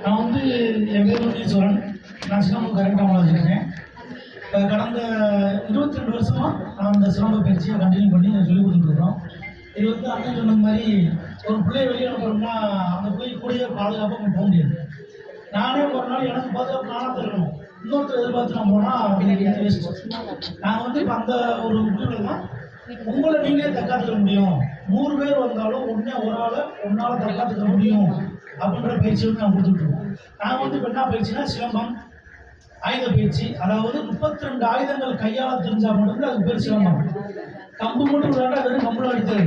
நான் வந்து என் பேர் ஈஸ்வரன். நான் சிலம்பம் கரெக்டாக வச்சுருக்கேன். இப்போ கடந்த 22 வருஷமாக நான் அந்த சிலம்ப பயிற்சியை கண்டினியூ பண்ணி சொல்லிக் கொடுத்துட்ருக்கோம். இது வந்து அண்ணன் சொன்ன மாதிரி ஒரு பிள்ளையை வெளியே அனுப்புறோம்னா அந்த பிள்ளை கூடயே பாதுகாப்பாக போக முடியாது. நானே ஒரு நாள் எனக்கு பாதுகாப்பு நானாக தரணும், இன்னொருத்தர் எதிர்பார்த்து நான் போனால் அது வேஸ்ட். நான் வந்து இப்போ அந்த ஒரு முடிவில் தான் உங்களை நீங்களே தற்காத்துக்க முடியும். 100 பேர் வந்தாலும் உடனே ஒரு ஆளை ஒன்றால் தற்காத்துக்க முடியும் அப்படின்ற பயிற்சி வந்து நான் கொடுத்துட்ருக்கோம். நான் வந்து இப்போ என்ன பயிற்சினா சிலம்பம் ஆயுத பயிற்சி. அதாவது 32 ஆயுதங்கள் கையாள தெரிஞ்சா மட்டும்தான் அதுக்கு பேர் சிலம்பம். கம்பு மட்டும் விளையாண்டா வெறும் கம்புல அடித்தது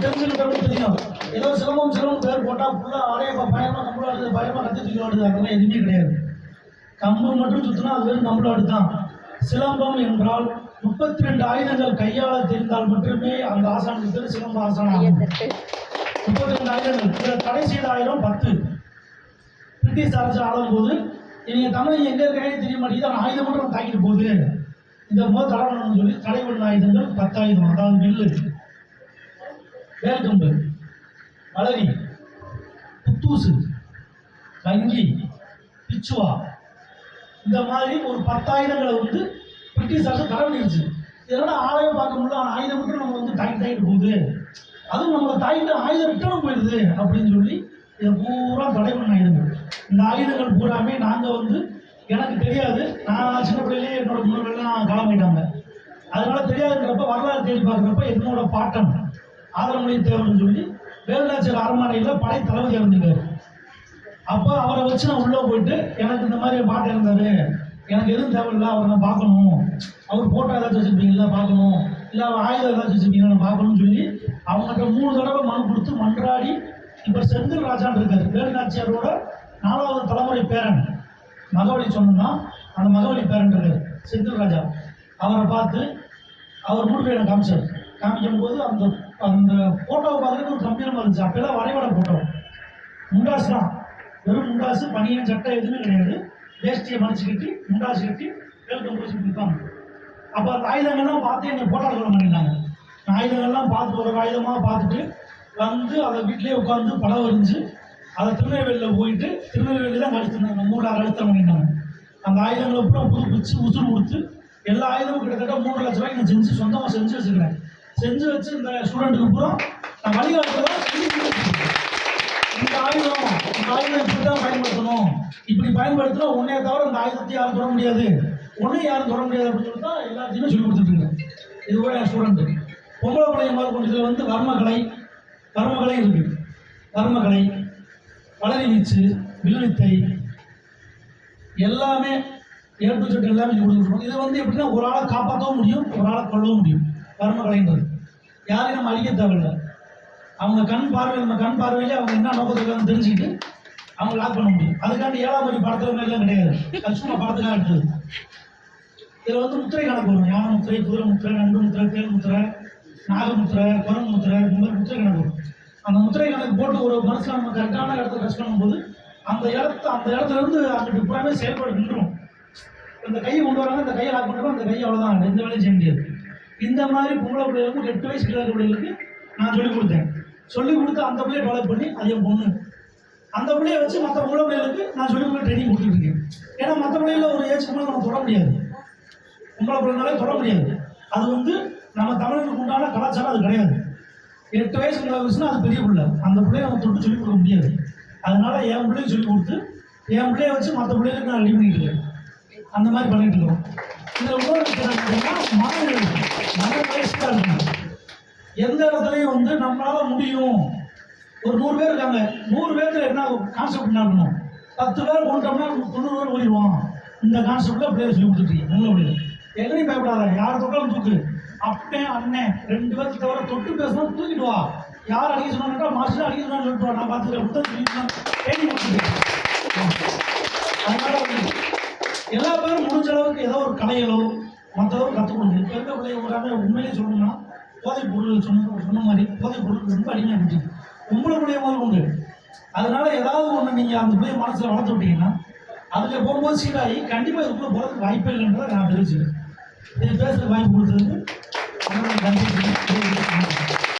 தெரிஞ்சுக்கிட்டவங்க தெரியும். ஏதோ சிலம்பம் பேர் போட்டால் ஃபுல்லாக ஆடைய பயமா கம்புல ஆடுது, பயமா கத்தி தூக்கி ஆடுது, அதெல்லாம் எதுவுமே கிடையாது. கம்பு மட்டும் சுற்றினா அது வெறும் கம்புல ஆடுதான். சிலம்பம் என்றால் 32 ஆயுதங்கள் கையாள தெரிந்தால் மட்டுமே அந்த ஆசானுக்கு பேர் சிலம்ப ஆசானம். 32 ஆயுதங்கள். இதில் தடை செய்த ஆயுதம் 10. பிரிட்டிஷ் அரசு ஆளும்போது நீங்கள் தமிழ் எங்கே இருக்கானே தெரிய மாட்டேங்குது, அவன் ஆயுதம் மட்டும் தாக்கிட்டு போகுது, இந்த முதல் தடை பண்ணணும்னு சொல்லி தடை பண்ண ஆயுதங்கள் 10 ஆயுதம். அதாவது வில்லு, வேல்கம்பு, வளரி, புத்தூசு, கங்கி, பிச்சுவா, இந்த மாதிரி ஒரு 10 ஆயுதங்களை வந்து பிரிட்டிஷ் அரசு தடை பண்ணிடுச்சு. இதெல்லாம் ஆலயம் பார்க்க முடியல, ஆயுதம் மட்டும் நம்ம வந்து தாக்கிட்டு போகுது, அதுவும் நம்மளை தாக்கிட்டு ஆயுதம் ரிட்டர்னும் போயிடுது அப்படின்னு சொல்லி இதை பூரா தடை பண்ண ஆயுதங்கள். இந்த ஆயுதங்கள் பூராமே நாங்கள் வந்து எனக்கு தெரியாது. நான் சின்ன பிள்ளையிலே என்னோட முன்னோர்கள்லாம் காலமாயிட்டாங்க. அதனால தெரியாதுங்கிறப்ப வரலாறு தேடி பார்க்குறப்ப என்னோட பாட்டன் ஆதரமொழி தேவர்னு சொல்லி வேலுநாச்சியார் அரண்மனையில் படை தளபதி இருந்திருக்காரு. அப்போ அவரை வச்சு நான் உள்ளே போயிட்டு எனக்கு இந்த மாதிரி பாட்டு இருந்தார், எனக்கு எதுவும் தேவையில்லை, அவரை நான் பார்க்கணும், அவர் ஃபோட்டோ ஏதாச்சும் வச்சுருப்பீங்களா பார்க்கணும், இல்லை அவர் ஆயுதம் ஏதாச்சும் வச்சுருப்பீங்களா நான் பார்க்கணும்னு சொல்லி அவங்கள்ட்ட 3 தடவை மனு கொடுத்து மன்றாடி இப்போ செந்தில் ராஜான்னு இருக்காரு, வேலுநாச்சியாரோட 4வது தலைமுறை பேரன். மகவழி சொன்னா அந்த மகவழி பேரன் இருக்காரு செந்தில் ராஜா. அவரை பார்த்து அவர் மூணு பேரை காமிக்கும் போது அந்த அந்த ஃபோட்டோவை பார்க்குறது ஒரு கம்பீரமாக இருந்துச்சு. அப்போல்லாம் வரைபட ஃபோட்டோ, முண்டாசு தான், வெறும் முண்டாசு, பனியன் சட்டை எதுவுமே கிடையாது. வேஷ்டியை மடிச்சு கட்டி முண்டாசு கட்டி வெல்கம் போச்சு கொடுத்தாங்க. அப்போ அந்த ஆயுதங்கள்லாம் பார்த்து என்னை ஃபோட்டோ எடுக்க பண்ணிட்டாங்க. நான் ஆயுதங்கள்லாம் பார்த்து ஒரு ஆயுதமாக பார்த்துட்டு வந்து அதை வீட்டிலே உட்காந்து படம் வரைஞ்சி அதை திருநெல்வேலியில் போயிட்டு திருநெல்வேலி தான் கழுத்துனாங்க, 3-6 அழுத்தம் பண்ணிட்டாங்க. அந்த ஆயுதங்களை பூரா புதுப்பிச்சு உசுறு கொடுத்து எல்லா ஆயுதமும் கிட்டத்தட்ட 3 லட்ச ரூபாய்க்கு நான் செஞ்சு சொந்தமாக செஞ்சு வச்சுக்கிறேன். செஞ்சு வச்சு இந்த ஸ்டூடெண்ட்டுக்கு பூரா நான் வழிகாட்டுறதா இந்த ஆயுதம் இப்படி தான் பயன்படுத்தணும், இப்படி பயன்படுத்தினா உன்னைய தவிர இந்த ஆயுதத்தை யாரும் தொட முடியாது, உன்னையும் யாரும் தொட முடியாது அப்படின்னு சொல்லி தான் எல்லாத்தையுமே சொல்லி கொடுத்துட்ருக்கேன். இது கூட என் ஸ்டூடெண்ட்டு பொம்பளை பிள்ளைய மாதிரி கொண்டு இதில் வந்து வர்மக்கலை இருக்குது, வர்மக்கலை, வளரி வீச்சு, வில்வித்தை எல்லாமே ஏற்று சொட்டு எல்லாமே கொடுத்துருக்கோம். இதை வந்து எப்படின்னா ஒரு ஆளை காப்பாற்றவும் முடியும், ஒரு ஆளை கொள்ளவும் முடியும். வர்மக்கலைன்றது யாரையும் நம்ம அழிக்க தேவையில்லை. அவங்க கண் பார்வையிலே அவங்க என்ன நோக்கத்துக்கு தெரிஞ்சுக்கிட்டு அவங்க லாக் பண்ண முடியும். அதுக்காண்டி 7ஆம் வரி படத்துல எல்லாம் கிடையாது, அது சும்மா படத்துக்காக எடுத்தது. இதில் வந்து முத்திரை கணக்கு வரும். யானை முத்திரை, குதிரை முத்திரை, நண்டு முத்திரை, தேல் முத்திரை, நாகமுத்திரை, குரங்கு முத்திரை, இந்த மாதிரி முத்திரை கணக்கு வரும். அந்த முத்திரை கணக்கு போட்டு ஒரு மனசில் நம்ம கரெக்டான இடத்த டச் பண்ணும்போது அந்த இடத்துல இருந்து அங்கிட்டு புறாமே செயல்பாடு நின்றுடும். இந்த கையை கொண்டு வராங்க, இந்த கையை லாக் பண்ணுறோம், அந்த கையை அவ்வளோதான், எந்த வேலையும் செய்ய முடியாது. இந்த மாதிரி பொம்பளை பிள்ளைகளுக்கும் 8 வயசு கிட்ட பிள்ளைகளுக்கு நான் சொல்லிக் கொடுத்தேன். சொல்லிக் கொடுத்து அந்த பிள்ளையை டெவலப் பண்ணி அது என் பொண்ணு. அந்த பிள்ளையை வச்சு மற்ற பொம்பளை பிள்ளைகளுக்கு நான் சொல்லிக் கொடுக்க ட்ரைனிங் கொடுத்துருக்கேன். ஏன்னா மற்ற பிள்ளைகளில் ஒரு ஏஜ் கூட நம்ம தொட முடியாது, பொம்பளை பிள்ளைனாலே தொட முடியாது. அது வந்து நம்ம தமிழனுக்கு உண்டான கலாச்சாரம் அது கிடையாது. 8 வயசு வயசுனா அது பெரிய பிள்ளை, அந்த பிள்ளைய நம்ம தொட்டு சொல்லிக் கொடுக்க முடியாது. அதனால என் பிள்ளையும் சொல்லிக் கொடுத்து என் பிள்ளைய வச்சு மற்ற பிள்ளைகளுக்கு நான் லீவ் பண்ணிட்டு இருக்கேன். அந்த மாதிரி பண்ணிட்டு இருக்கோம். இதில் இன்னொரு விஷயம் மன வயசுக்காக இருக்கணும். எந்த இடத்துலையும் வந்து நம்மளால முடியும். ஒரு 100 பேர் இருக்காங்க, 100 பேருக்கு என்ன கான்செப்ட் என்ன இருக்கணும், 10 பேர் கொண்டோம்னா 90 பேர் ஓடிடுவோம். இந்த கான்செப்டில் பிள்ளைய சொல்லி கொடுத்துருக்கீங்க. உங்களை பிள்ளைங்க எங்கேயும் பயப்படாத, யார் தொட்டாலும் தூக்கு. அப்பே அண்ணன் 2 பேருக்கு தவிர தொட்டு பேசணும், தூக்கிட்டு வா. யார் அடிக்க சொன்னாங்கட்டா மாஸ்டர் அடிக்க சொன்னான்னு சொல்லிட்டு வா, நான் பார்த்துக்கிறேன் ட்ரைனிங் கொடுத்துருக்கேன். அதனால எல்லா பேரும் முடிஞ்ச அளவுக்கு ஏதோ ஒரு கலைகளோ மற்றதோ கற்றுக் கொடுங்க. இப்போ இருக்க பிள்ளைங்க வராமல் உண்மையிலே சொல்லணும்னா போதைப் பொருள் சொன்ன மாதிரி போதைப் பொருள் ரொம்ப அடிமையாக இருந்துச்சு. உங்களை பிள்ளைய முதல் உண்டு. அதனால ஏதாவது ஒன்று நீங்கள் அந்த பிள்ளைய மனசில் வளர்த்து விட்டீங்கன்னா அதில் போகும்போது சீராகி கண்டிப்பாக இதுக்குள்ளே போகிறதுக்கு வாய்ப்பே இல்லைன்றதை நான் தெரிவிச்சுக்கிறேன். இது பேசுகிற வாய்ப்பு கொடுத்ததுக்கு நன்றி.